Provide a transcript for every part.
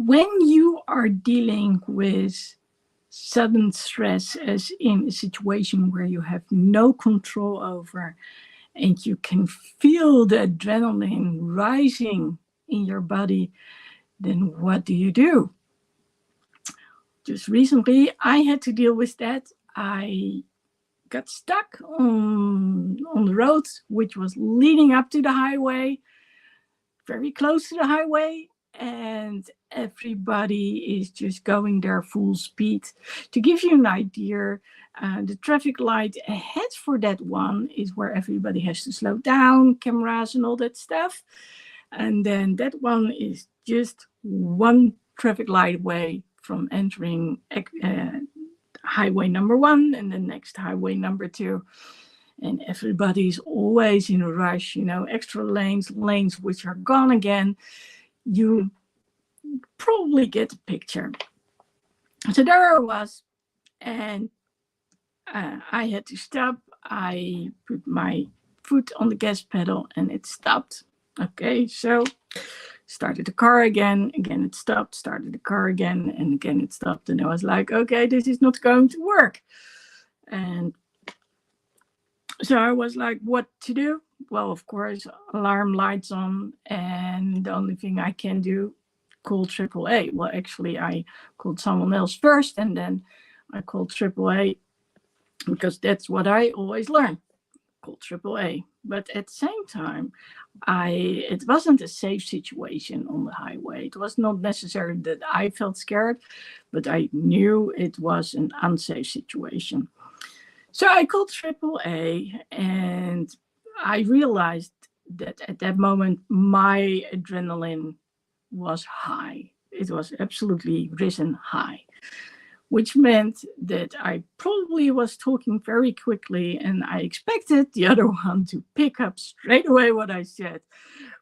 when you are dealing with sudden stress, as in a situation where you have no control over, and you can feel the adrenaline rising in your body, then what do? Just recently, I had to deal with that. I got stuck on the road, which was leading up to the highway, very close to the highway, and everybody is just going their full speed. To give you an idea, the traffic light ahead for that one is where everybody has to slow down, cameras and all that stuff. And then that one is just one traffic light away from entering highway number 1 and the next highway number 2. And everybody's always in a rush, extra lanes which are gone again. You probably get the picture. So there I was, and I had to stop. I put my foot on the gas pedal and it stopped. Okay, so started the car again it stopped, started the car again, and again it stopped. And I was like, okay, this is not going to work. And so I was like, what to do? Well, of course, alarm lights on, and the only thing I can do, call AAA. Well, actually, I called someone else first, and then I called AAA, because that's what I always learn, call AAA. But at the same time, it wasn't a safe situation on the highway. It was not necessary that I felt scared, but I knew it was an unsafe situation. So I called AAA, and I realized that at that moment, my adrenaline was high. It was absolutely risen high, which meant that I probably was talking very quickly, and I expected the other one to pick up straight away what I said,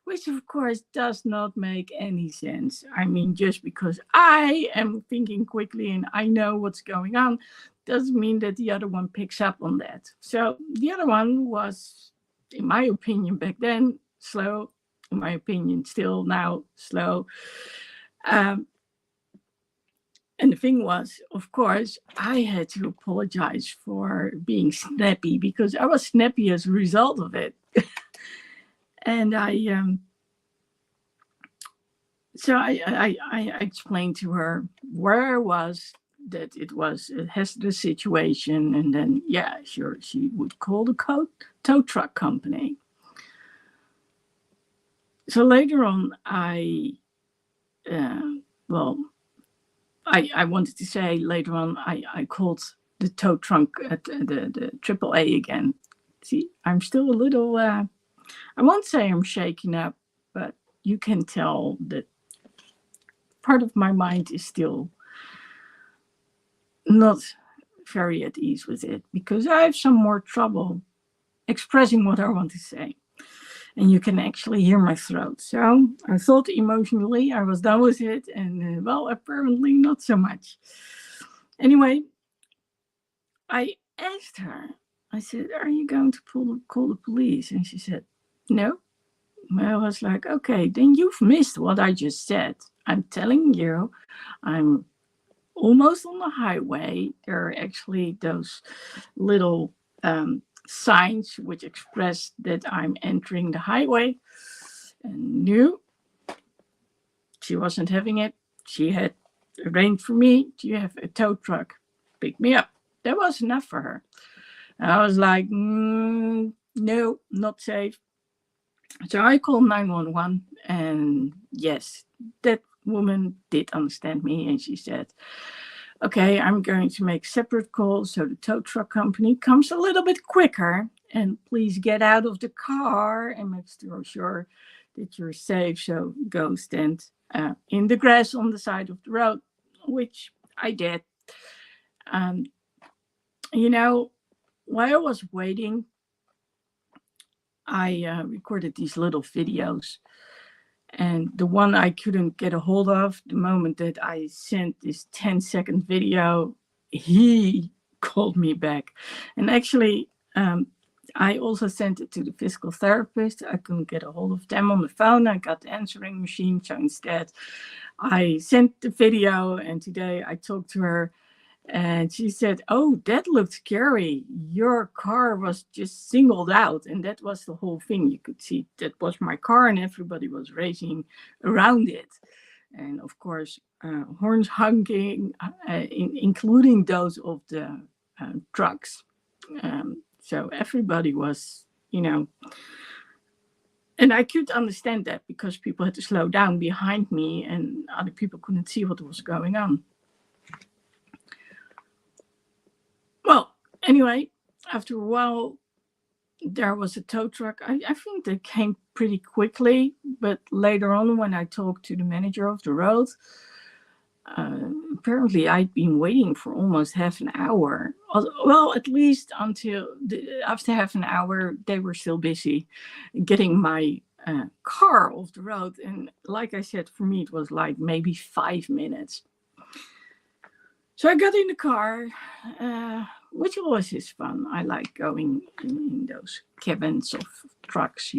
which of course does not make any sense. I mean, just because I am thinking quickly and I know what's going on, doesn't mean that the other one picks up on that. So the other one was, in my opinion back then, slow. In my opinion, still now slow. And the thing was, of course, I had to apologize for being snappy, because I was snappy as a result of it. And so I explained to her where I was, that it was a hazardous situation, and then, yeah, sure, she would call the tow truck company. So later on, I wanted to say later on, I called the tow truck at the AAA again. See, I'm still a little, I won't say I'm shaking up, but you can tell that part of my mind is still not very at ease with it, because I have some more trouble expressing what I want to say. And you can actually hear my throat. So I thought emotionally I was done with it, and well, apparently not so much. Anyway, I asked her, I said, are you going to call the police? And she said, no. I was like, okay, then you've missed what I just said. I'm telling you, I'm almost on the highway. There are actually those little signs which express that I'm entering the highway. And no, she wasn't having it. She had arranged for me to have a tow truck pick me up. That was enough for her. And I was like, no, not safe. So I called 911, and yes, that woman did understand me, and she said, okay, I'm going to make separate calls so the tow truck company comes a little bit quicker, and please get out of the car and make sure that you're safe. So go stand in the grass on the side of the road, which I did. While I was waiting, I recorded these little videos. And the one I couldn't get a hold of, the moment that I sent this 10-second video, he called me back. And actually, I also sent it to the physical therapist. I couldn't get a hold of them on the phone. I got the answering machine. So instead, I sent the video, and today I talked to her, and she said, "Oh, that looked scary. Your car was just singled out." And that was the whole thing. You could see that was my car, and everybody was racing around it. And of course, horns honking, including those of the trucks. So everybody was, and I could understand that because people had to slow down behind me and other people couldn't see what was going on. Well, anyway, after a while, there was a tow truck. I think they came pretty quickly, but later on, when I talked to the manager of the road, apparently I'd been waiting for almost half an hour. Well, at least until after half an hour, they were still busy getting my car off the road. And like I said, for me, it was like maybe 5 minutes. So I got in the car, which always is fun. I like going in those cabins of trucks,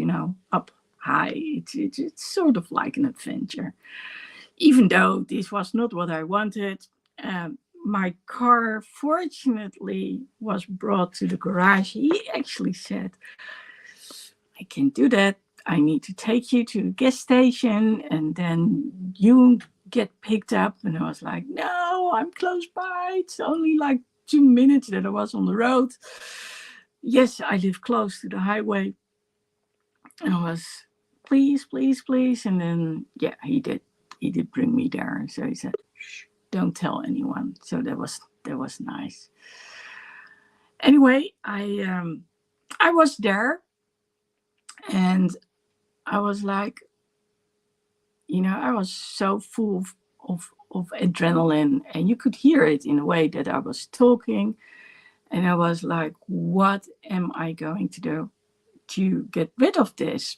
up high. It's sort of like an adventure. Even though this was not what I wanted, my car fortunately was brought to the garage. He actually said, "I can't do that. I need to take you to the gas station and then you get picked up." And I was like, "No, I'm close by. It's only like 2 minutes that I was on the road." Yes, I live close to the highway. And I was, "Please, please, please." And then, yeah, he did bring me there. So he said, "Shh, don't tell anyone." So that was nice. Anyway, I was there, and I was like, I was so full of adrenaline, and you could hear it in a way that I was talking, and I was like, what am I going to do to get rid of this?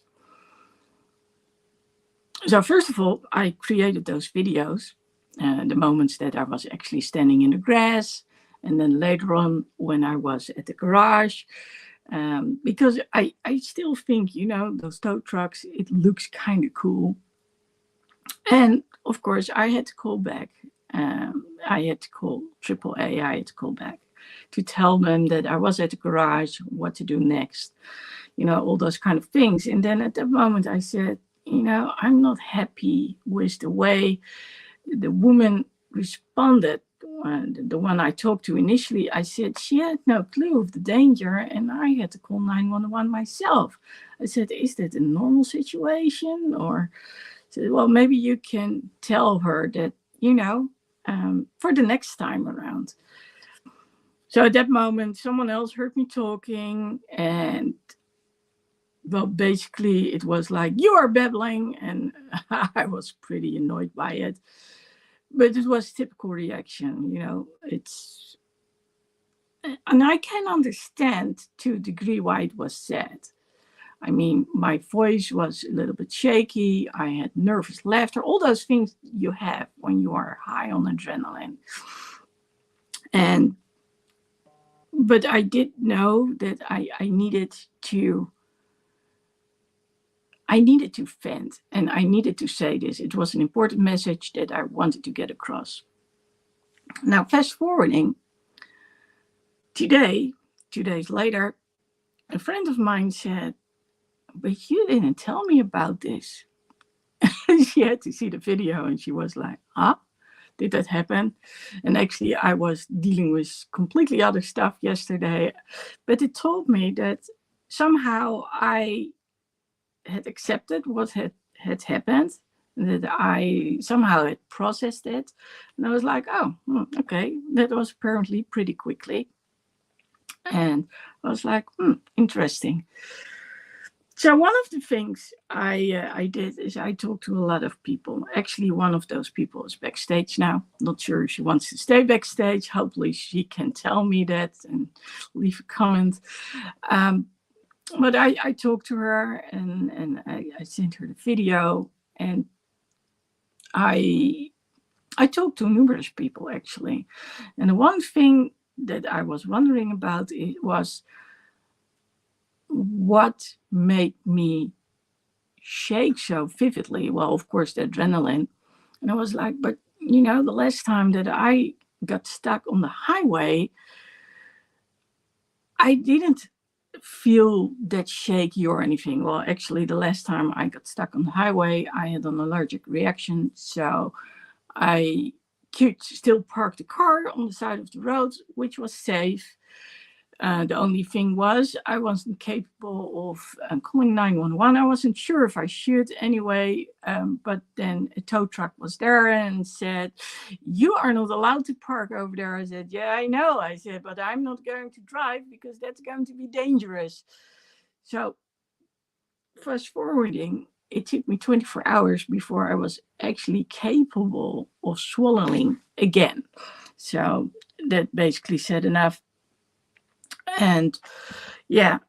So first of all, I created those videos, the moments that I was actually standing in the grass, and then later on when I was at the garage, because I still think, those tow trucks, it looks kind of cool. And of course, I had to call back. I had to call AAA. I had to call back to tell them that I was at the garage, what to do next, all those kind of things. And then at that moment, I said, I'm not happy with the way the woman responded. The one I talked to initially, I said she had no clue of the danger, and I had to call 911 myself. I said, "Is that a normal situation?" Or, "Well, maybe you can tell her that, for the next time around." So at that moment, someone else heard me talking, and well, basically it was like, "You are babbling," and I was pretty annoyed by it. But it was typical reaction, it's, and I can understand to a degree why it was said. I mean, my voice was a little bit shaky. I had nervous laughter, all those things you have when you are high on adrenaline. But I did know that I needed to vent, and I needed to say this. It was an important message that I wanted to get across. Now, fast forwarding, today, 2 days later, a friend of mine said, "But you didn't tell me about this." She had to see the video and she was like, "Huh? Did that happen?" And actually, I was dealing with completely other stuff yesterday, but it told me that somehow I had accepted what had happened, that I somehow had processed it. And I was like, "Oh, okay, that was apparently pretty quickly." And I was like, interesting. So one of the things I did is I talked to a lot of people. Actually, one of those people is backstage now. Not sure if she wants to stay backstage. Hopefully she can tell me that and leave a comment. But I talked to her, and I sent her the video, and I talked to numerous people actually. And the one thing that I was wondering about, it was, what made me shake so vividly? Well, of course, the adrenaline. And I was like, but the last time that I got stuck on the highway, I didn't feel that shaky or anything. Well, actually, the last time I got stuck on the highway, I had an allergic reaction. So I could still park the car on the side of the road, which was safe. The only thing was, I wasn't capable of calling 911. I wasn't sure if I should anyway, but then a tow truck was there and said, "You are not allowed to park over there." I said, "Yeah, I know." I said, "But I'm not going to drive because that's going to be dangerous." So, fast forwarding, it took me 24 hours before I was actually capable of swallowing again. So, that basically said enough. And yeah,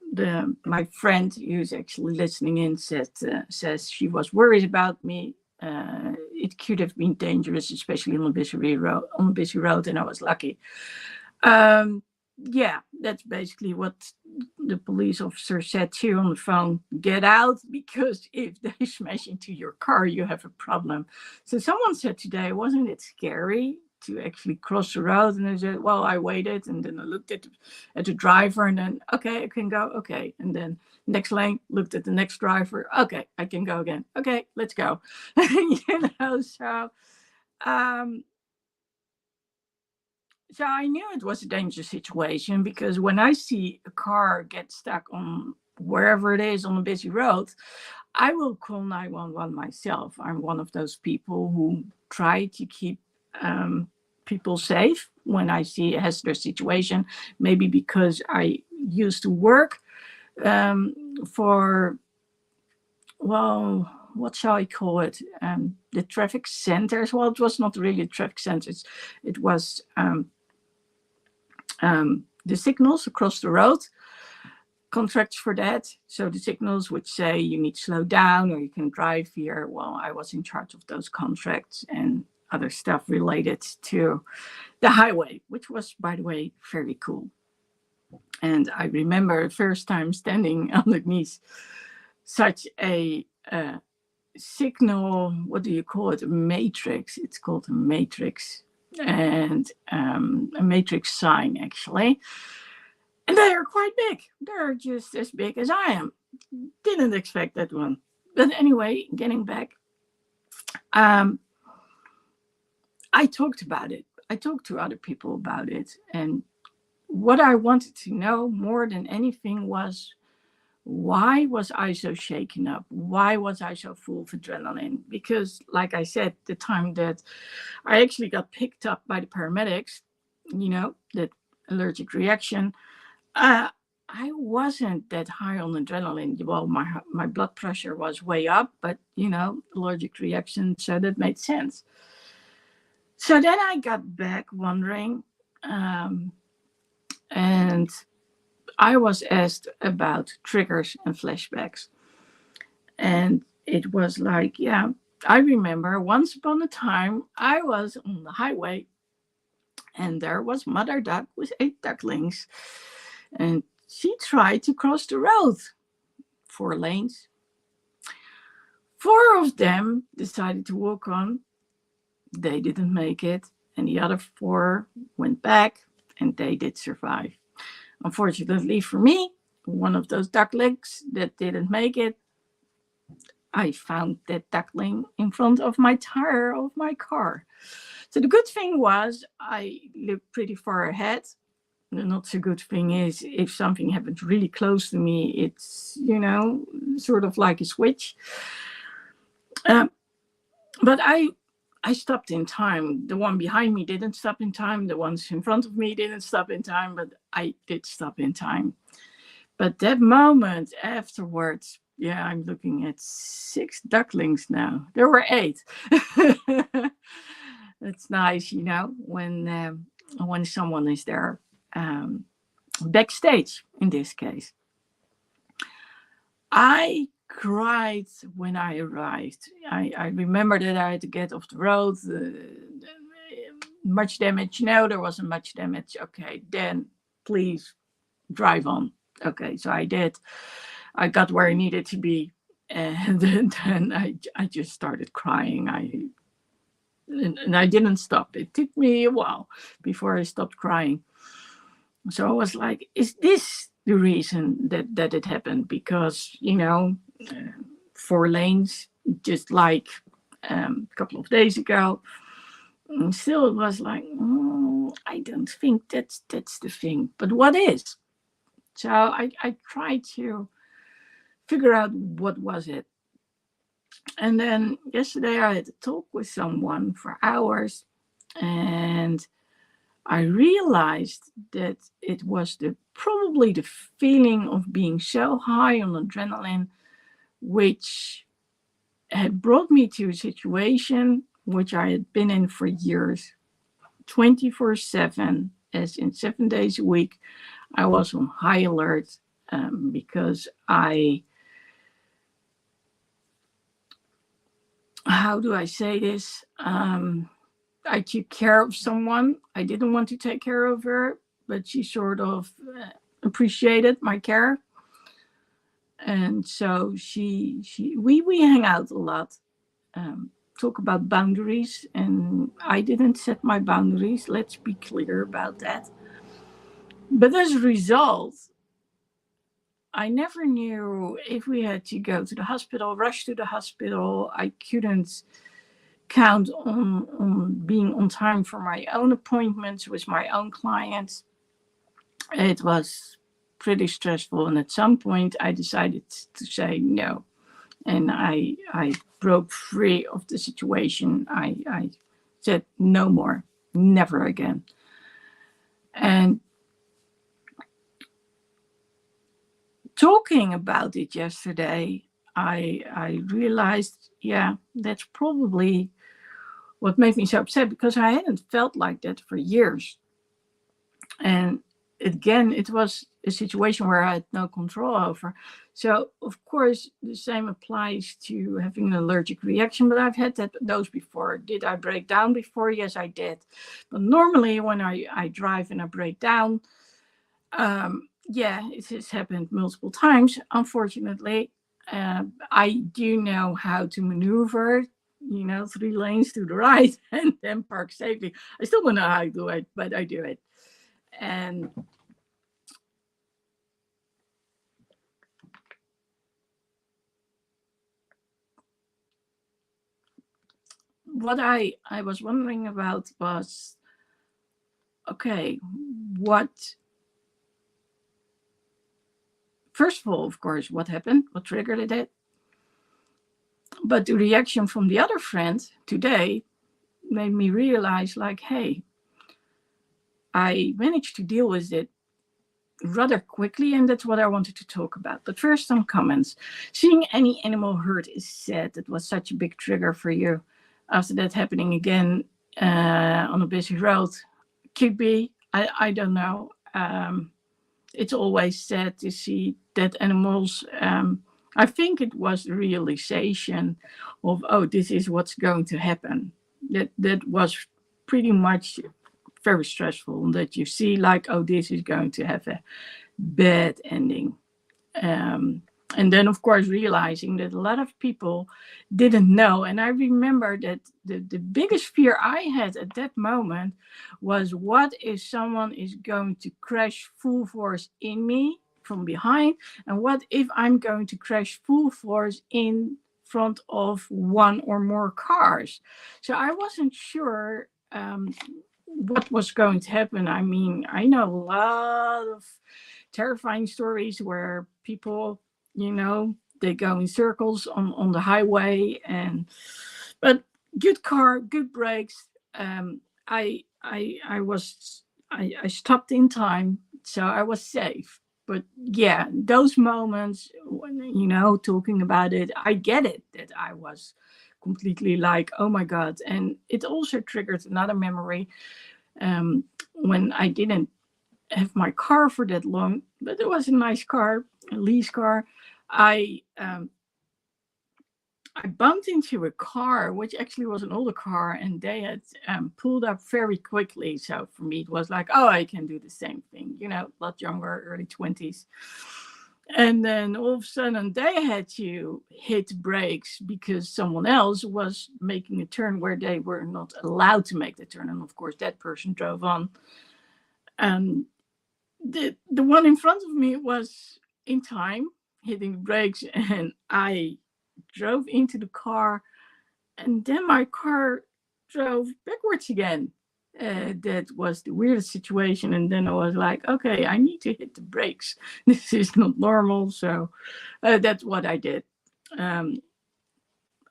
my friend who's actually listening in says she was worried about me. It could have been dangerous, especially on a busy road, and I was lucky. Yeah, that's basically what the police officer said to you on the phone. Get out, because if they smash into your car, you have a problem. So someone said today, wasn't it scary to actually cross the road? And I said, well, I waited, and then I looked at the driver, and then, okay, I can go, okay. And then next lane, looked at the next driver, okay, I can go again. Okay, let's go. Um, so I knew it was a dangerous situation, because when I see a car get stuck on wherever it is on a busy road, I will call 911 myself. I'm one of those people who try to keep people safe when I see a hazardous situation. Maybe because I used to work for, well, what shall I call it? The traffic centers. Well, it was not really traffic centers. It was the signals across the road, contracts for that. So the signals which say you need to slow down or you can drive here. Well, I was in charge of those contracts and other stuff related to the highway, which was, by the way, very cool. And I remember the first time standing underneath such a signal, what do you call it? A matrix. It's called a matrix. And a matrix sign, actually. And they are quite big. They're just as big as I am. Didn't expect that one. But anyway, getting back, I talked about it. I talked to other people about it. And what I wanted to know more than anything was, why was I so shaken up? Why was I so full of adrenaline? Because, like I said, the time that I actually got picked up by the paramedics, that allergic reaction, I wasn't that high on adrenaline. Well, my blood pressure was way up, but allergic reaction, so that made sense. So then I got back wondering, and I was asked about triggers and flashbacks. And it was like, yeah, I remember once upon a time I was on the highway, and there was Mother Duck with 8 ducklings. And she tried to cross the road, 4 lanes. 4 of them decided to walk on. They didn't make it. And the other 4 went back, and they did survive. Unfortunately for me, one of those ducklings that didn't make it, I found that duckling in front of my tire of my car. So the good thing was I looked pretty far ahead. The not so good thing is, if something happens really close to me, it's, sort of like a switch. But I stopped in time. The one behind me didn't stop in time. The ones in front of me didn't stop in time, but I did stop in time. But that moment afterwards, yeah, I'm looking at 6 ducklings now. There were 8. It's nice, when someone is there, backstage in this case. I cried when I arrived. I remember that I had to get off the road. Much damage? No, there wasn't much damage. Okay, then please drive on. Okay, so I did. I got where I needed to be, and then I just started crying. And I didn't stop. It took me a while before I stopped crying. So I was like, is this the reason that it happened? Because, four lanes, just like a couple of days ago. And still, it was like, I don't think that's the thing. But what is? So I tried to figure out what was it. And then yesterday I had a talk with someone for hours, and I realized that it was probably the feeling of being so high on adrenaline, which had brought me to a situation which I had been in for years, 24/7, as in 7 days a week. I was on high alert because how do I say this? I took care of someone. I didn't want to take care of her, but she sort of appreciated my care. And so we hang out a lot, talk about boundaries, and I didn't set my boundaries. Let's be clear about that. But as a result, I never knew if we had to go to the hospital, rush to the hospital. I couldn't count on being on time for my own appointments with my own clients. It was pretty stressful. And at some point, I decided to say no. And I broke free of the situation. I said no more, never again. And talking about it yesterday, I realized, yeah, that's probably what made me so upset, because I hadn't felt like that for years. And again, it was a situation where I had no control over. So, of course, the same applies to having an allergic reaction, but I've had those before. Did I break down before? Yes, I did. But normally, when I drive and I break down, yeah, it has happened multiple times, unfortunately. I do know how to maneuver, 3 lanes to the right and then park safely. I still don't know how to do it, but I do it. And what I was wondering about was, okay, what, first of all, of course, what happened, what triggered it, but the reaction from the other friend today made me realize, like, hey, I managed to deal with it rather quickly, and that's what I wanted to talk about. But first, some comments. Seeing any animal hurt is sad. That was such a big trigger for you. After that happening again on a busy road, could be. I don't know. It's always sad to see dead animals. I think it was the realization of, oh, this is what's going to happen. That was pretty much very stressful, that you see, like, oh, this is going to have a bad ending. And then, of course, realizing that a lot of people didn't know. And I remember that the biggest fear I had at that moment was, what if someone is going to crash full force in me from behind? And what if I'm going to crash full force in front of one or more cars? So I wasn't sure what was going to happen. I mean, I know a lot of terrifying stories where people, they go in circles on the highway, but good car, good brakes. I stopped in time, so I was safe. But yeah, those moments when, talking about it, I get it, that I was completely like, oh my God. And it also triggered another memory, when I didn't have my car for that long, but it was a nice car, a lease car. I I bumped into a car, which actually was an older car, and they had pulled up very quickly. So for me, it was like, oh, I can do the same thing, a lot younger, early 20s. And then all of a sudden, they had to hit brakes because someone else was making a turn where they were not allowed to make the turn. And of course, that person drove on. And the one in front of me was in time, hitting the brakes, and I drove into the car, and then my car drove backwards again. That was the weirdest situation. And then I was like, okay, I need to hit the brakes. This is not normal. So that's what I did. Um,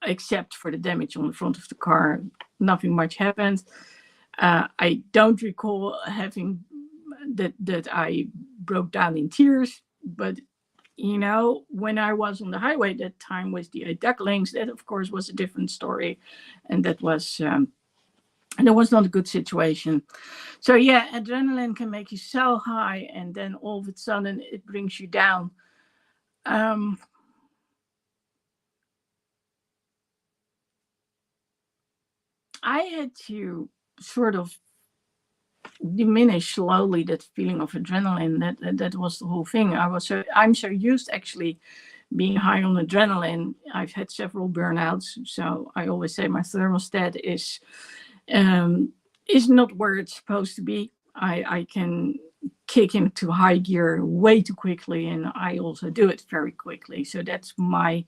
except for the damage on the front of the car, nothing much happened. I don't recall having that I broke down in tears, but when I was on the highway that time with the ducklings, that of course was a different story, and that was not a good situation. So yeah, adrenaline can make you so high, and then all of a sudden it brings you down. I had to sort of diminish slowly that feeling of adrenaline. That was the whole thing. I'm so used actually being high on adrenaline. I've had several burnouts, so I always say my thermostat is not where it's supposed to be. I can kick into high gear way too quickly, and I also do it very quickly. So that's my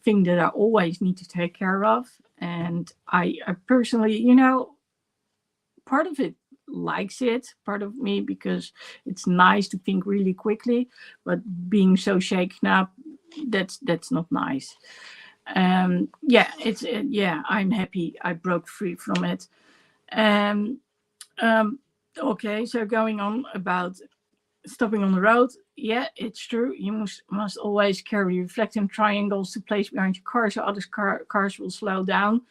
thing that I always need to take care of. And I personally, part of it likes it, part of me, because it's nice to think really quickly, but being so shaken up, that's not nice. I'm happy I broke free from it. Okay, so going on about stopping on the road. Yeah, it's true. You must always carry reflecting triangles to place behind your car so other cars will slow down.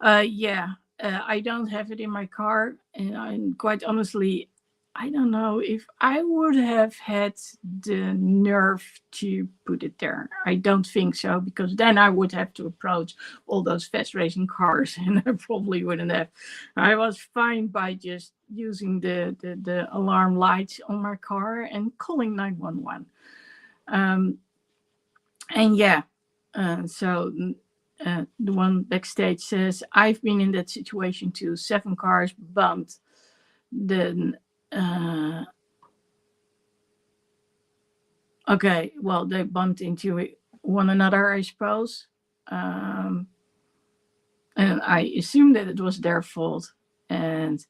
I don't have it in my car, and quite honestly, I don't know if I would have had the nerve to put it there. I don't think so, because then I would have to approach all those fast racing cars, and I probably wouldn't have. I was fine by just using the alarm lights on my car and calling 911. And yeah, so the one backstage says, I've been in that situation too. 7 cars bumped. Then, okay, well, they bumped into one another, I suppose. And I assume that it was their fault. And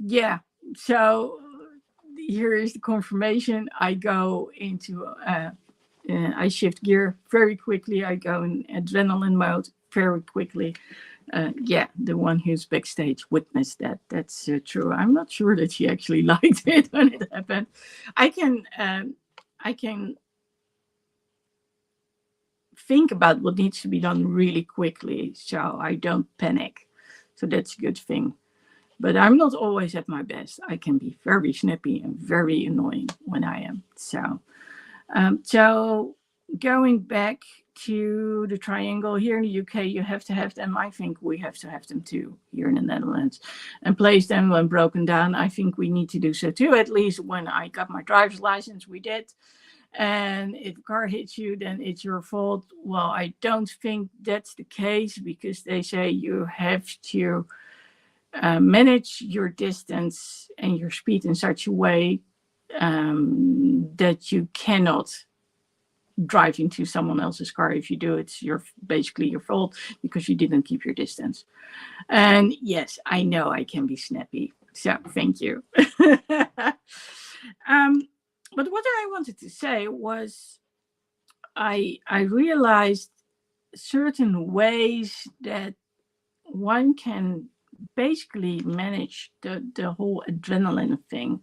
yeah, so here is the confirmation. I go into I shift gear very quickly. I go in adrenaline mode very quickly. The one who's backstage witnessed that. That's true. I'm not sure that she actually liked it when it happened. I can think about what needs to be done really quickly, so I don't panic. So that's a good thing. But I'm not always at my best. I can be very snappy and very annoying when I am. So going back to the triangle here in the UK, you have to have them. I think we have to have them too here in the Netherlands, and place them when broken down. I think we need to do so too. At least when I got my driver's license, we did. And if a car hits you, then it's your fault. Well, I don't think that's the case, because they say you have to manage your distance and your speed in such a way that you cannot drive into someone else's car. If you do, it's basically your fault, because you didn't keep your distance. And yes, I know I can be snappy, so thank you. But what I wanted to say was, I realized certain ways that one can basically manage the whole adrenaline thing.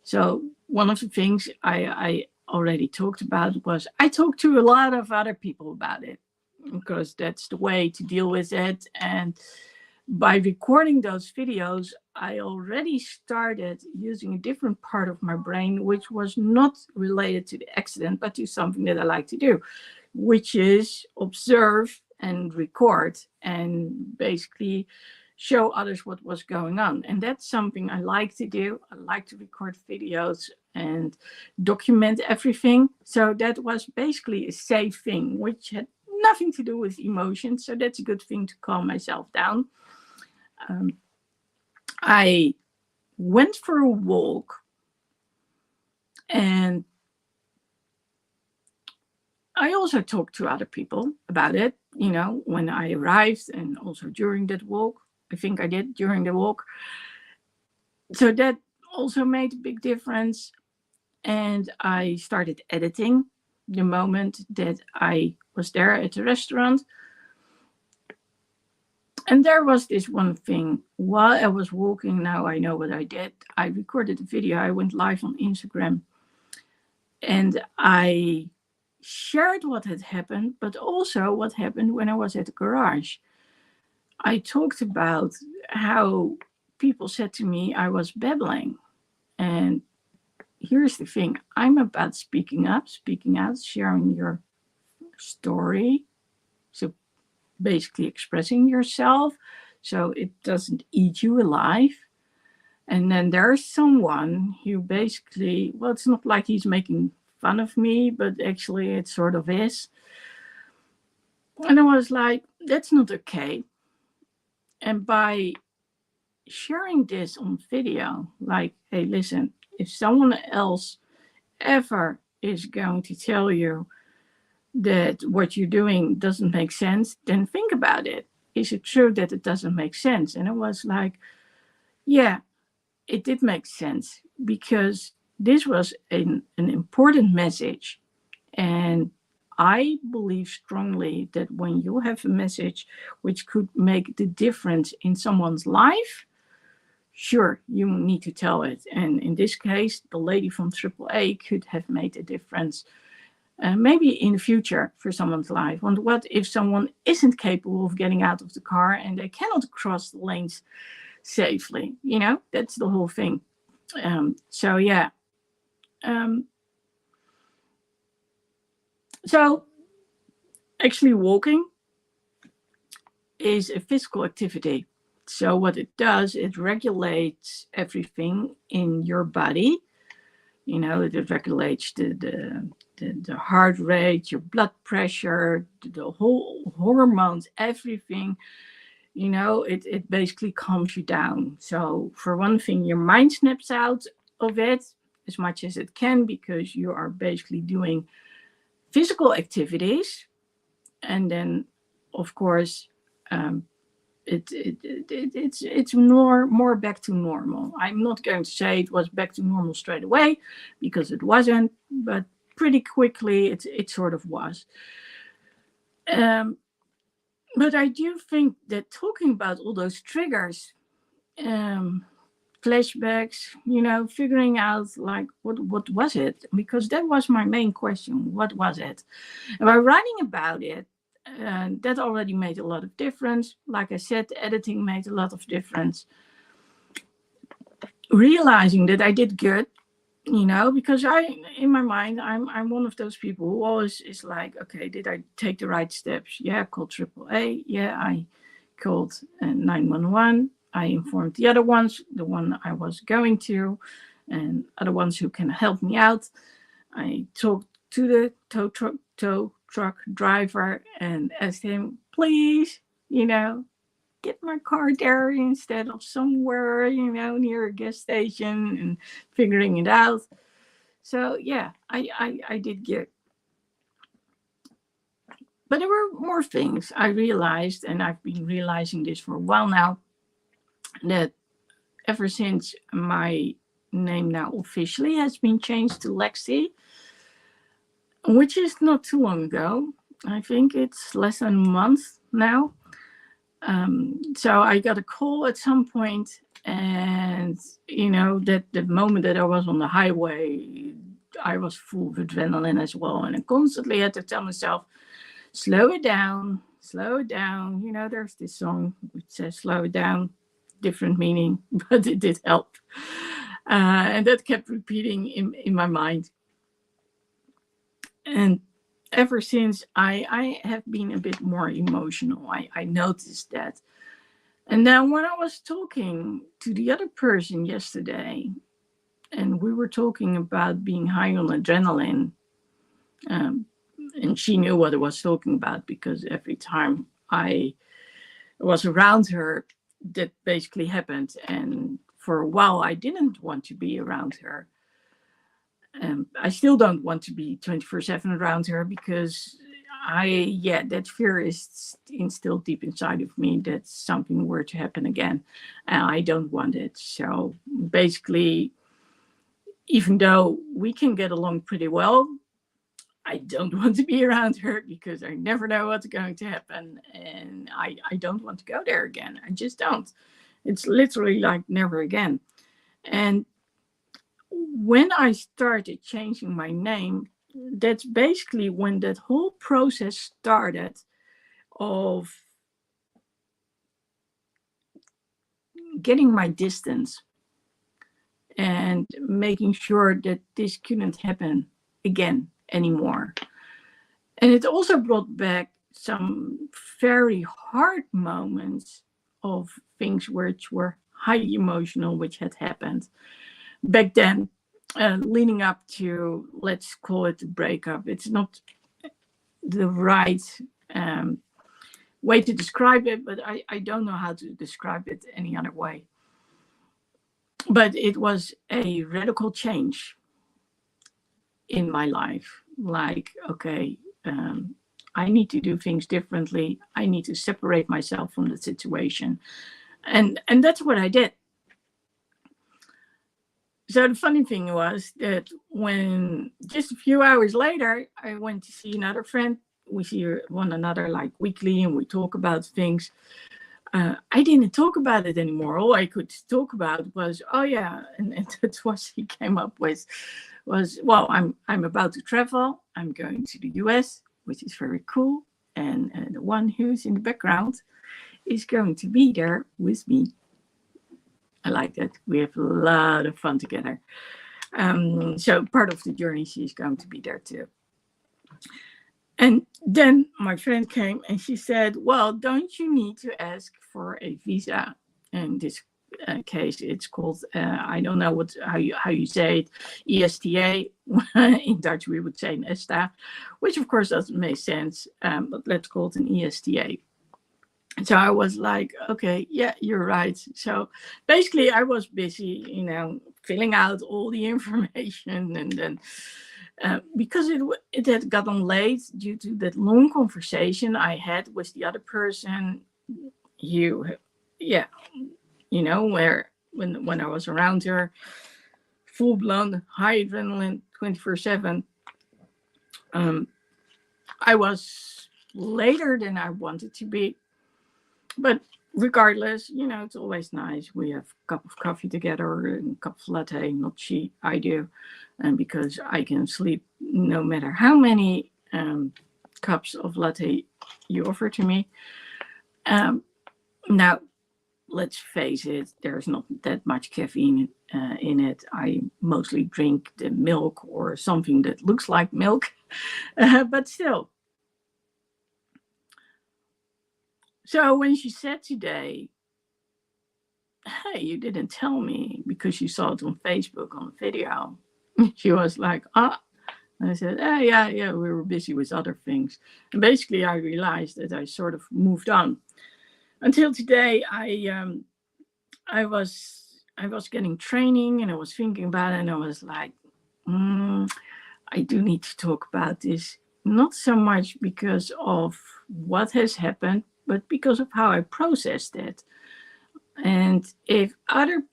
So one of the things I already talked about was, I talked to a lot of other people about it, because that's the way to deal with it. And by recording those videos, I already started using a different part of my brain, which was not related to the accident, but to something that I like to do. which is observe and record and basically show others what was going on. And that's something I like to do. I like to record videos and document everything. So that was basically a safe thing, which had nothing to do with emotions. So that's a good thing to calm myself down. I went for a walk, and I also talked to other people about it, when I arrived and also during that walk. I think I did during the walk. So that also made a big difference. And I started editing the moment that I was there at the restaurant. And there was this one thing. While I was walking, now I know what I did. I recorded a video. I went live on Instagram. And I shared what had happened, but also what happened when I was at the garage. I talked about how people said to me I was babbling. And here's the thing. I'm about speaking up, speaking out, sharing your story. So basically expressing yourself so it doesn't eat you alive. And then there's someone who basically, well, it's not like he's making fun of me, but actually it sort of is. And I was like, that's not okay. And by sharing this on video, like, hey, listen, if someone else ever is going to tell you that what you're doing doesn't make sense, then think about it. Is it true that it doesn't make sense? And it was like, yeah, it did make sense, because this was an important message. And I believe strongly that when you have a message which could make the difference in someone's life, sure, you need to tell it. And in this case, the lady from AAA could have made a difference. Maybe in the future for someone's life. And what if someone isn't capable of getting out of the car and they cannot cross the lanes safely? That's the whole thing. So yeah. So actually walking is a physical activity. So what it does, it regulates everything in your body. It regulates the heart rate, your blood pressure, the whole hormones, everything. It basically calms you down. So for one thing, your mind snaps out of it as much as it can, because you are basically doing physical activities. And then, of course, it's more back to normal. I'm not going to say it was back to normal straight away, because it wasn't, but pretty quickly it sort of was. But I do think that talking about all those triggers, flashbacks, figuring out like what was it, because that was my main question. What was it? And by writing about it, that already made a lot of difference. Like I said, the editing made a lot of difference. Realizing that I did good, because in my mind, I'm one of those people who always is like, okay, did I take the right steps? Yeah, I called AAA. Yeah, I called 911. I informed the other ones, the one I was going to, and other ones who can help me out. I talked to the tow truck driver and asked him, please, get my car there instead of somewhere, near a gas station, and figuring it out. So yeah, I did get. But there were more things I realized, and I've been realizing this for a while now, that ever since my name now officially has been changed to Lexi, which is not too long ago. I think it's less than a month now. So I got a call at some point, and that the moment that I was on the highway, I was full of adrenaline as well, and I constantly had to tell myself, slow it down, slow it down. There's this song which says slow it down, different meaning, but it did help. And that kept repeating in my mind. And ever since I have been a bit more emotional. I noticed that. And then when I was talking to the other person yesterday, and we were talking about being high on adrenaline, um, and she knew what I was talking about because every time I was around her, that basically happened. And for a while, I didn't want to be around her. I still don't want to be 24/7 around her because that fear is instilled deep inside of me that something were to happen again. And I don't want it. So basically, even though we can get along pretty well, I don't want to be around her because I never know what's going to happen. And I don't want to go there again. I just don't. It's literally like never again. And when I started changing my name, that's basically when that whole process started of getting my distance and making sure that this couldn't happen again anymore. And it also brought back some very hard moments of things which were highly emotional, which had happened back then, leading up to, let's call it a breakup. It's not the right way to describe it, but I don't know how to describe it any other way. But it was a radical change in my life. Like, okay, I need to do things differently. I need to separate myself from the situation. And that's what I did. So the funny thing was that when just a few hours later, I went to see another friend. We see one another like weekly and we talk about things. I didn't talk about it anymore. All I could talk about was, oh yeah, and that's what he came up with was, well, I'm about to travel. I'm going to the US, which is very cool. And the one who's in the background is going to be there with me. I like that. We have a lot of fun together. So part of the journey, she's going to be there too. And then my friend came and she said, well, don't you need to ask for a visa? In this case, it's called, I don't know how you say it, ESTA. In Dutch, we would say an ESTA, which of course doesn't make sense, but let's call it an ESTA. So I was like, okay, yeah, you're right. So basically I was busy, filling out all the information. And then because it had gotten late due to that long conversation I had with the other person, where when I was around her, full blown high adrenaline 24/7, I was later than I wanted to be. But regardless, it's always nice. We have a cup of coffee together and a cup of latte. Not she, I do. And because I can sleep no matter how many cups of latte you offer to me. Now, let's face it, there's not that much caffeine in it. I mostly drink the milk or something that looks like milk. But still. So when she said today, hey, you didn't tell me because you saw it on Facebook on a video, she was like, And I said, yeah, we were busy with other things. And basically I realized that I sort of moved on. Until today, I was getting training and I was thinking about it and I was like, I do need to talk about this. Not so much because of what has happened, but because of how I processed it. And if other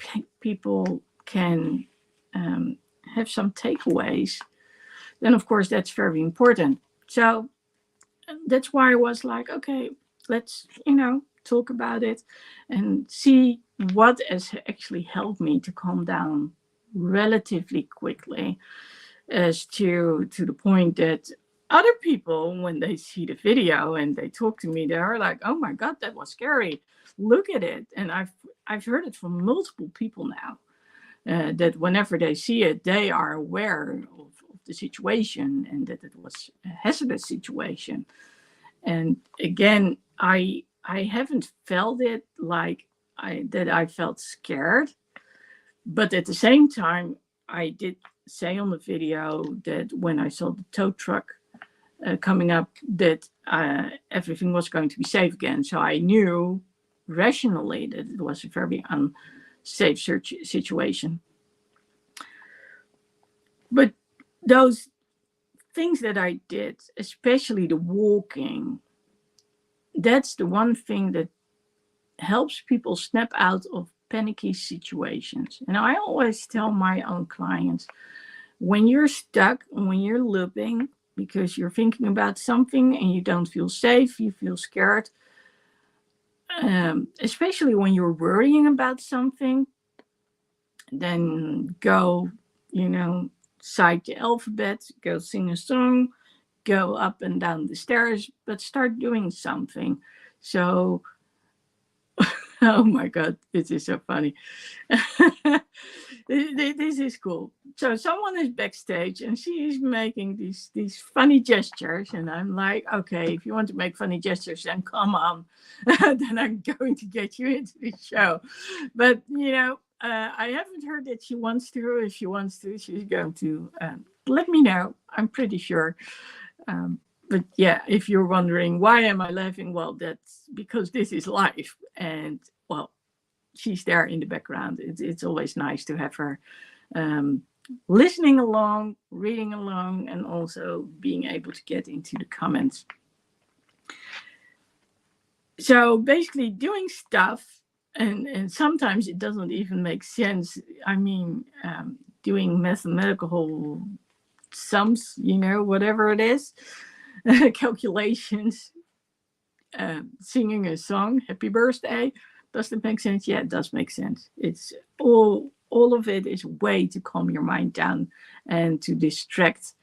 people can have some takeaways, then of course that's very important. So that's why I was like, okay, let's, talk about it and see what has actually helped me to calm down relatively quickly, as to the point that other people, when they see the video and they talk to me, they are like, oh my God, that was scary. Look at it. And I've heard it from multiple people now, that whenever they see it, they are aware of the situation and that it was a hazardous situation. And again, I haven't felt it like I felt scared, but at the same time, I did say on the video that when I saw the tow truck coming up, that everything was going to be safe again. So I knew rationally that it was a very unsafe situation. But those things that I did, especially the walking, that's the one thing that helps people snap out of panicky situations. And I always tell my own clients, when you're stuck, when you're looping, because you're thinking about something and you don't feel safe, you feel scared, especially when you're worrying about something, then go, cite the alphabet, go sing a song, go up and down the stairs, but start doing something. So, oh my God, this is so funny. This is cool. So someone is backstage and she is making these funny gestures, and I'm like, okay, if you want to make funny gestures, then come on. Then I'm going to get you into the show. But I haven't heard that she wants to. If she wants to, she's going to let me know. I'm pretty sure. But yeah, if you're wondering why am I laughing, well, that's because this is live, and well, she's there in the background. It's always nice to have her listening along, reading along, and also being able to get into the comments. So basically doing stuff, and sometimes it doesn't even make sense. I mean, doing mathematical sums, whatever it is, calculations, singing a song, happy birthday. Does it make sense? Yeah, it does make sense. It's all of it is a way to calm your mind down and to distract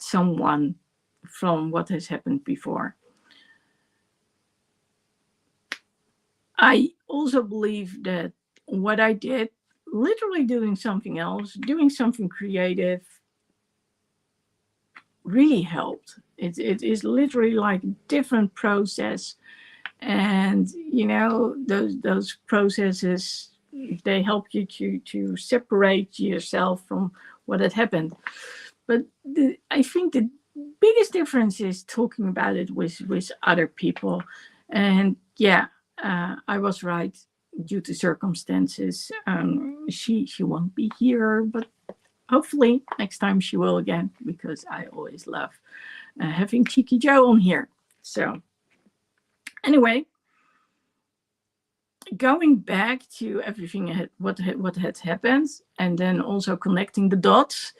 someone from what has happened before. I also believe that what I did, literally doing something else, doing something creative, really helped. It is literally like a different process. And those processes, they help you to separate yourself from what had happened. But I think the biggest difference is talking about it with other people. And yeah, I was right. Due to circumstances, she won't be here, but hopefully next time she will again, because I always love having Cheeky Joe on here. So anyway, going back to everything what had happened, and then also connecting the dots,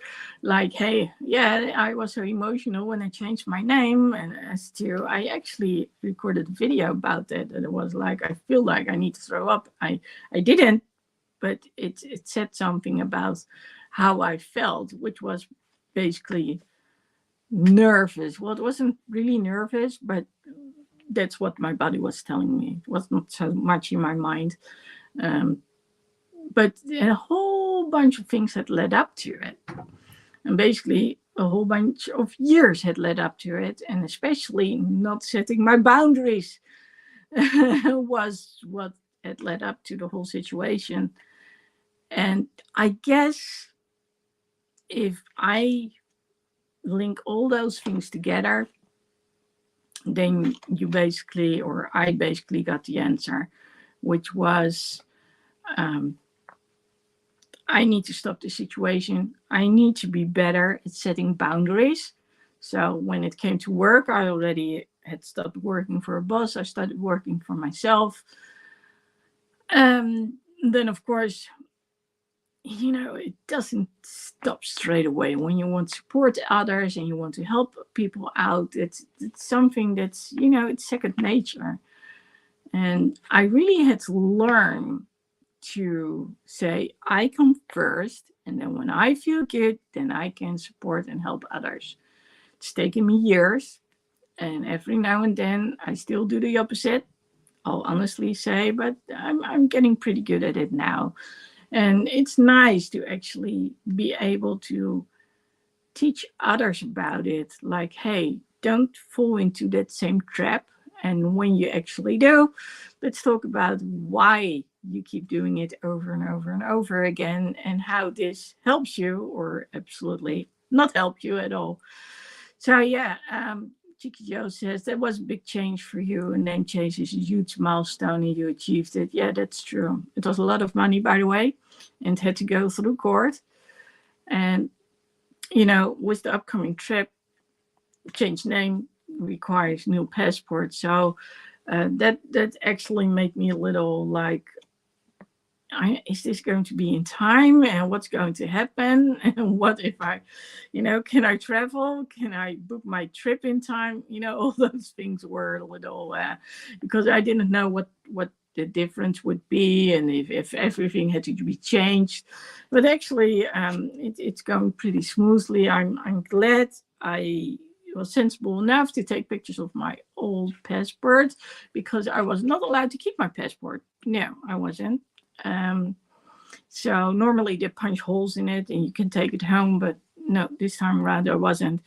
like, hey, yeah, I was so emotional when I changed my name, and I actually recorded a video about that, and it was like, I feel like I need to throw up. I didn't, but it said something about how I felt, which was basically nervous. Well, it wasn't really nervous, but that's what my body was telling me. It was not so much in my mind. But a whole bunch of things had led up to it. And basically, a whole bunch of years had led up to it. And especially not setting my boundaries was what had led up to the whole situation. And I guess if I link all those things together, then I basically got the answer, which was, I need to stop the situation. I need to be better at setting boundaries. So when it came to work, I already had stopped working for a boss. I started working for myself. Then, of course, it doesn't stop straight away. When you want to support others and you want to help people out, it's something that's, it's second nature. And I really had to learn to say, I come first, and then when I feel good, then I can support and help others. It's taken me years, and every now and then I still do the opposite, I'll honestly say, but I'm getting pretty good at it now. And it's nice to actually be able to teach others about it. Like, hey, don't fall into that same trap. And when you actually do, let's talk about why you keep doing it over and over and over again and how this helps you or absolutely not help you at all. So, yeah, Cheeky Joe says that was a big change for you. A name change is a huge milestone and you achieved it. Yeah, that's true. It was a lot of money, by the way, and had to go through court. And, with the upcoming trip, change name requires new passport. So that actually made me a little like, is this going to be in time? And what's going to happen? And what if can I travel? Can I book my trip in time? All those things were a little, because I didn't know what the difference would be and if everything had to be changed. But actually, it's going pretty smoothly. I'm glad I was sensible enough to take pictures of my old passport because I was not allowed to keep my passport. No, I wasn't. Um, so normally they punch holes in it and you can take it home, but no, this time around I wasn't.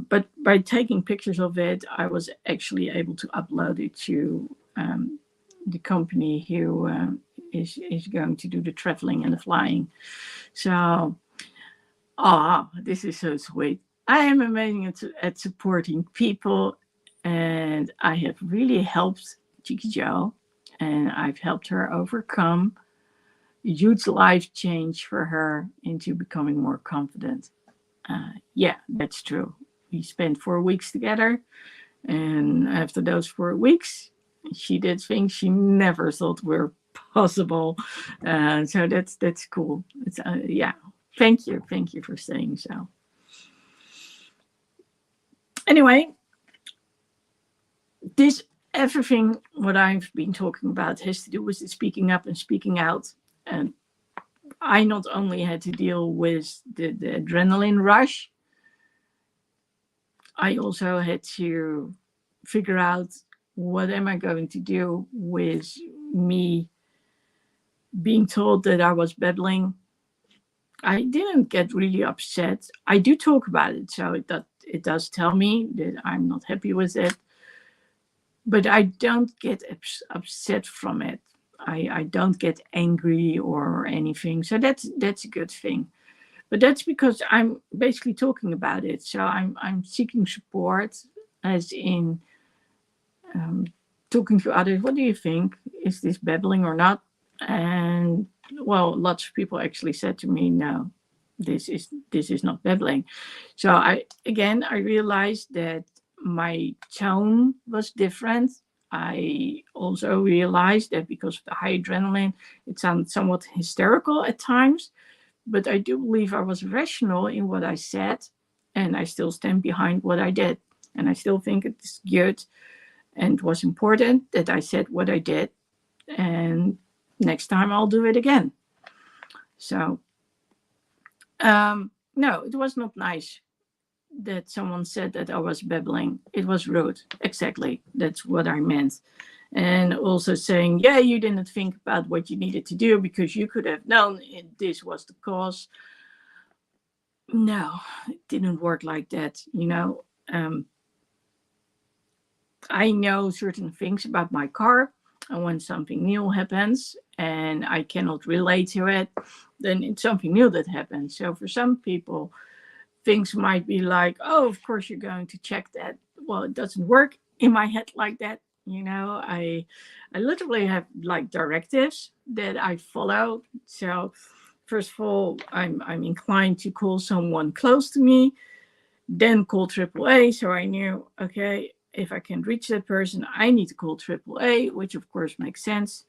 But by taking pictures of it, I was actually able to upload it to the company who is going to do the traveling and the flying. So, this is so sweet. I am amazing at supporting people, and I have really helped Cheeky Joe, and I've helped her overcome a huge life change for her into becoming more confident. Yeah, that's true. We spent 4 weeks together, and after those 4 weeks, she did things she never thought were possible. So that's cool. It's yeah. Thank you for saying so. Anyway, this everything what I've been talking about has to do with the speaking up and speaking out. And I not only had to deal with the adrenaline rush, I also had to figure out what am I going to do with me being told that I was babbling. I didn't get really upset. I do talk about it, so it does tell me that I'm not happy with it, but I don't get upset from it. I don't get angry or anything, so that's a good thing. But that's because I'm basically talking about it. So I'm seeking support, as in talking to others. What do you think? Is this babbling or not? And well, lots of people actually said to me, no, this is not babbling. So I realized that my tone was different. I also realized that because of the high adrenaline, it sounded somewhat hysterical at times. But I do believe I was rational in what I said, and I still stand behind what I did. And I still think it's good and was important that I said what I did. And next time I'll do it again. So, no, it was not nice that someone said that I was babbling. It was rude. Exactly. That's what I meant. And also saying, yeah, you didn't think about what you needed to do because you could have known this was the cause. No, it didn't work like that. I know certain things about my car, and when something new happens and I cannot relate to it, then it's something new that happens. So for some people, things might be like, oh, of course you're going to check that. Well, it doesn't work in my head like that. I literally have like directives that I follow. So first of all, I'm inclined to call someone close to me, then call AAA. So I knew, okay, if I can reach that person, I need to call AAA, which of course makes sense.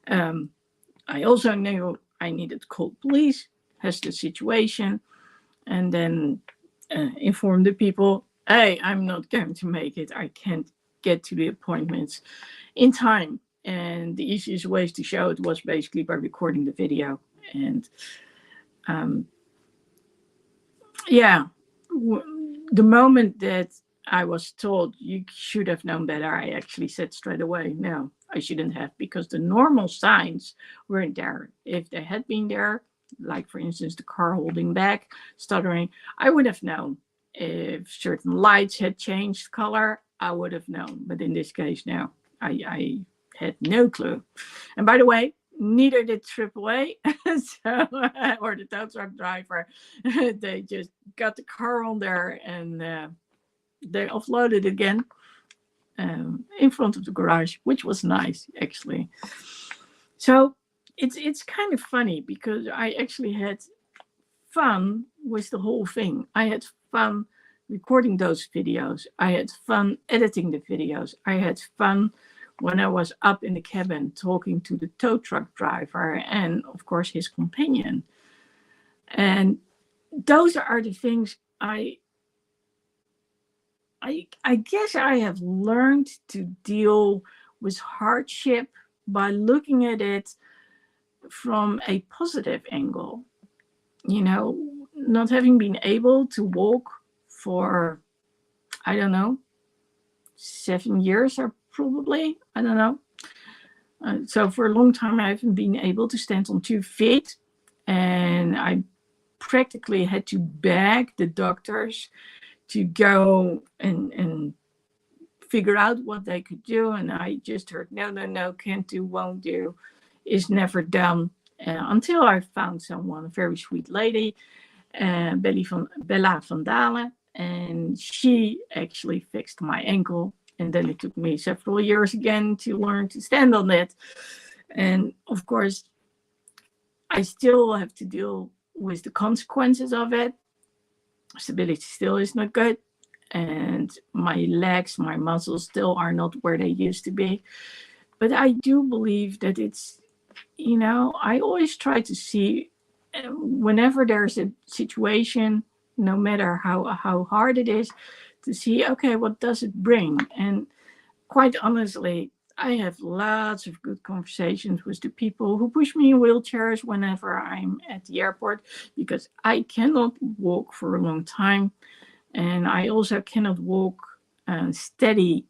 I also knew I needed to call police, has the situation, and then inform the people, hey, I'm not going to make it. I can't get to the appointments in time. And the easiest ways to show it was basically by recording the video. And yeah, the moment that I was told you should have known better, I actually said straight away, no, I shouldn't have, because the normal signs weren't there. If they had been there, like for instance the car holding back, stuttering, I would have known. If certain lights had changed color, I would have known. But in this case, no, I had no clue. And by the way, neither did AAA, so or the tow truck driver. They just got the car on there and they offloaded again in front of the garage, which was nice actually. So it's kind of funny because I actually had fun with the whole thing. I had fun recording those videos. I had fun editing the videos. I had fun when I was up in the cabin talking to the tow truck driver and, of course, his companion. And those are the things I guess I have learned to deal with hardship by looking at it from a positive angle. You know, not having been able to walk for, I don't know, 7 years or probably, I don't know. So for a long time, I haven't been able to stand on 2 feet. And I practically had to beg the doctors to go and figure out what they could do. And I just heard, no, can't do, won't do, is never done. Until I found someone, a very sweet lady, Bella van Dalen, and she actually fixed my ankle. And then it took me several years again to learn to stand on it. And of course, I still have to deal with the consequences of it. Stability still is not good. And my legs, my muscles still are not where they used to be. But I do believe that it's, you know, I always try to see whenever there's a situation, no matter how hard it is, to see, okay, what does it bring? And quite honestly, I have lots of good conversations with the people who push me in wheelchairs whenever I'm at the airport, because I cannot walk for a long time. And I also cannot walk steady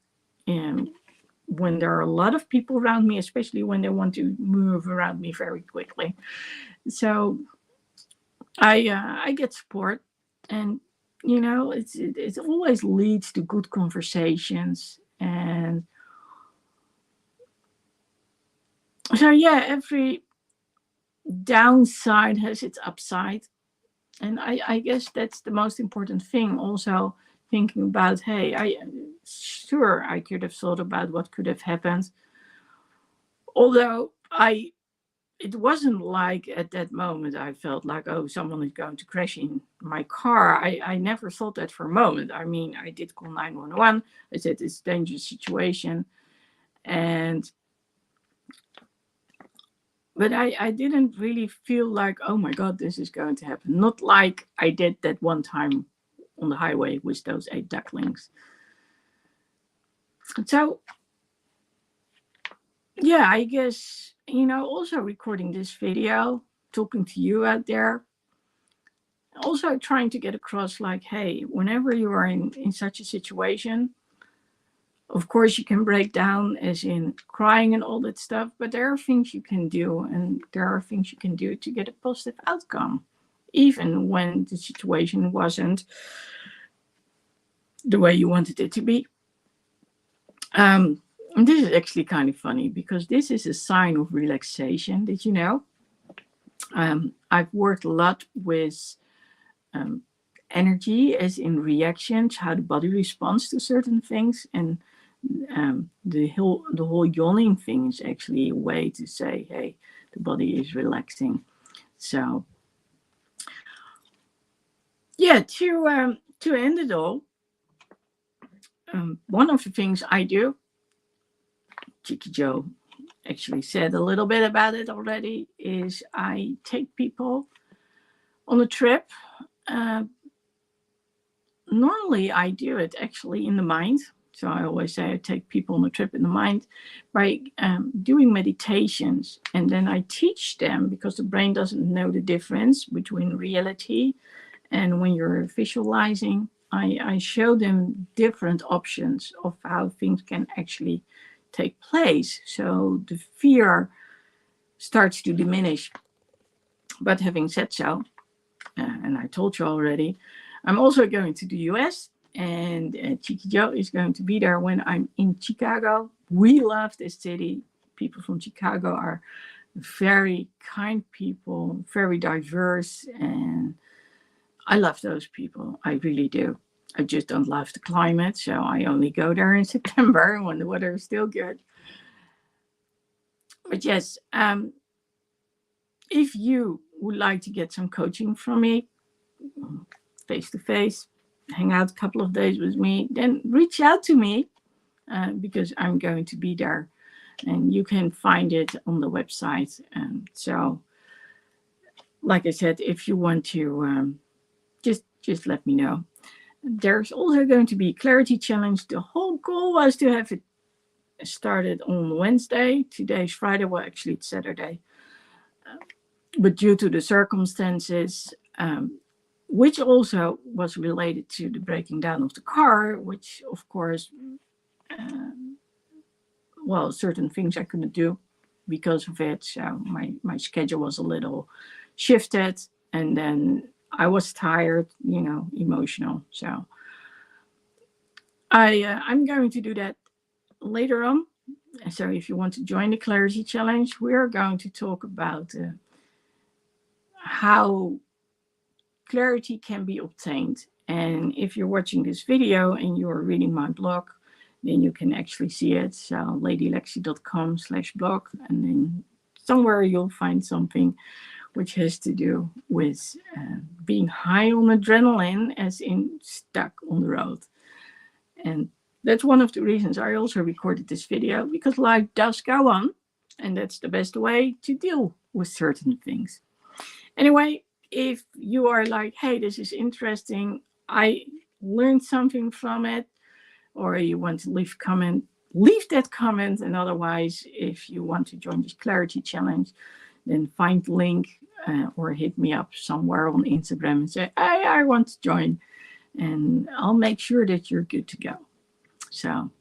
when there are a lot of people around me, especially when they want to move around me very quickly. So I get support, and you know, it always leads to good conversations. And so yeah, every downside has its upside, and I guess that's the most important thing. Also thinking about, hey, I could have thought about what could have happened, although it wasn't like at that moment I felt like, oh, someone is going to crash in my car. I never thought that for a moment. I mean, I did call 911. I said it's a dangerous situation. But I didn't really feel like, oh my God, this is going to happen. Not like I did that one time on the highway with those 8 ducklings. So, yeah, I guess, you know, also recording this video, talking to you out there, also trying to get across like, hey, whenever you are in such a situation, of course you can break down as in crying and all that stuff, but there are things you can do, and there are things you can do to get a positive outcome, even when the situation wasn't the way you wanted it to be. And this is actually kind of funny because this is a sign of relaxation. Did you know? I've worked a lot with energy, as in reactions, how the body responds to certain things, and the whole yawning thing is actually a way to say, hey, the body is relaxing. So yeah, to end it all, one of the things I do, Cheeky Joe actually said a little bit about it already, is I take people on a trip. Normally I do it actually in the mind. So I always say I take people on a trip in the mind by doing meditations. And then I teach them, because the brain doesn't know the difference between reality and when you're visualizing, I show them different options of how things can actually take place. So the fear starts to diminish. But having said so, and I told you already, I'm also going to the US, and Cheeky Joe is going to be there when I'm in Chicago. We love this city. People from Chicago are very kind people, very diverse, and I love those people. I really do. I just don't love the climate, so I only go there in September when the weather is still good. But yes, if you would like to get some coaching from me, face to face, hang out a couple of days with me, then reach out to me because I'm going to be there. And you can find it on the website. So, like I said, if you want to, just let me know. There's also going to be a clarity challenge. The whole goal was to have it started on Wednesday. Today's Friday. Well, actually, it's Saturday. But due to the circumstances, which also was related to the breaking down of the car, which, of course, well, certain things I couldn't do because of it. So my schedule was a little shifted. And then I was tired, emotional. So I'm going to do that later on. So if you want to join the Clarity Challenge, we're going to talk about how clarity can be obtained. And if you're watching this video and you're reading my blog, then you can actually see it. So ladylexi.com/blog, and then somewhere you'll find something which has to do with being high on adrenaline, as in stuck on the road. And that's one of the reasons I also recorded this video, because life does go on, and that's the best way to deal with certain things. Anyway, if you are like, hey, this is interesting, I learned something from it, or you want to leave that comment. And otherwise, if you want to join this Clarity Challenge, then find the link or hit me up somewhere on Instagram and say, hey, I want to join. And I'll make sure that you're good to go. So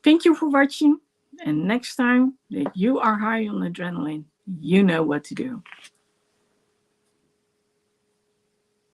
thank you for watching. And next time that you are high on adrenaline, you know what to do.